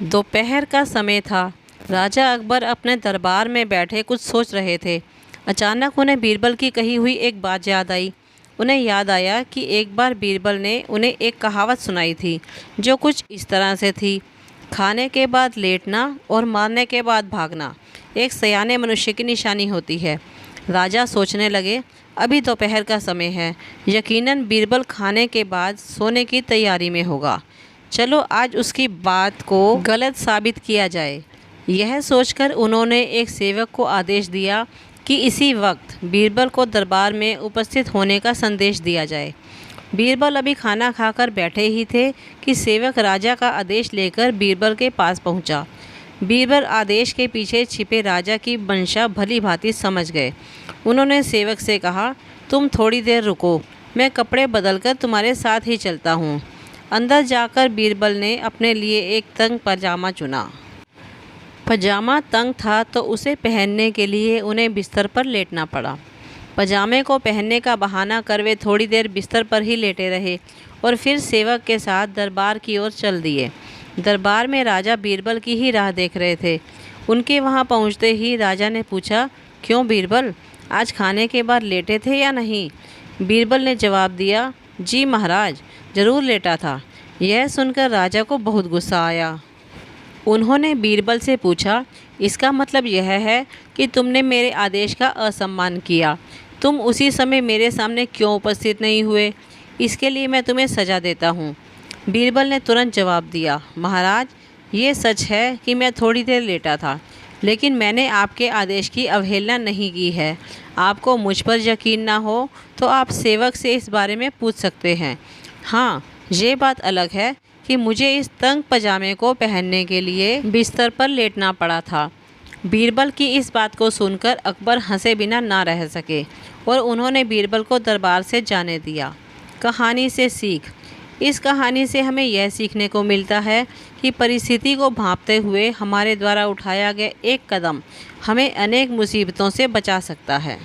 दोपहर का समय था। राजा अकबर अपने दरबार में बैठे कुछ सोच रहे थे। अचानक उन्हें बीरबल की कही हुई एक बात याद आई। उन्हें याद आया कि एक बार बीरबल ने उन्हें एक कहावत सुनाई थी जो कुछ इस तरह से थी, खाने के बाद लेटना और मारने के बाद भागना एक सयाने मनुष्य की निशानी होती है। राजा सोचने लगे, अभी दोपहर का समय है, यकीनन बीरबल खाने के बाद सोने की तैयारी में होगा। चलो आज उसकी बात को गलत साबित किया जाए। यह सोचकर उन्होंने एक सेवक को आदेश दिया कि इसी वक्त बीरबल को दरबार में उपस्थित होने का संदेश दिया जाए। बीरबल अभी खाना खाकर बैठे ही थे कि सेवक राजा का आदेश लेकर बीरबल के पास पहुंचा। बीरबल आदेश के पीछे छिपे राजा की मंशा भली भांति समझ गए। उन्होंने सेवक से कहा, तुम थोड़ी देर रुको, मैं कपड़े बदलकर तुम्हारे साथ ही चलता हूँ। अंदर जाकर बीरबल ने अपने लिए एक तंग पजामा चुना। पजामा तंग था तो उसे पहनने के लिए उन्हें बिस्तर पर लेटना पड़ा। पजामे को पहनने का बहाना कर वे थोड़ी देर बिस्तर पर ही लेटे रहे और फिर सेवक के साथ दरबार की ओर चल दिए। दरबार में राजा बीरबल की ही राह देख रहे थे। उनके वहां पहुंचते ही राजा ने पूछा, क्यों बीरबल, आज खाने के बाद लेटे थे या नहीं? बीरबल ने जवाब दिया, जी महाराज, ज़रूर लेटा था। यह सुनकर राजा को बहुत गुस्सा आया। उन्होंने बीरबल से पूछा, इसका मतलब यह है कि तुमने मेरे आदेश का असम्मान किया। तुम उसी समय मेरे सामने क्यों उपस्थित नहीं हुए? इसके लिए मैं तुम्हें सज़ा देता हूँ। बीरबल ने तुरंत जवाब दिया, महाराज, ये सच है कि मैं थोड़ी देर लेटा था, लेकिन मैंने आपके आदेश की अवहेलना नहीं की है। आपको मुझ पर यकीन ना हो तो आप सेवक से इस बारे में पूछ सकते हैं। हाँ, ये बात अलग है कि मुझे इस तंग पजामे को पहनने के लिए बिस्तर पर लेटना पड़ा था। बीरबल की इस बात को सुनकर अकबर हंसे बिना ना रह सके और उन्होंने बीरबल को दरबार से जाने दिया। कहानी से सीख। इस कहानी से हमें यह सीखने को मिलता है कि परिस्थिति को भांपते हुए हमारे द्वारा उठाया गया एक कदम हमें अनेक मुसीबतों से बचा सकता है।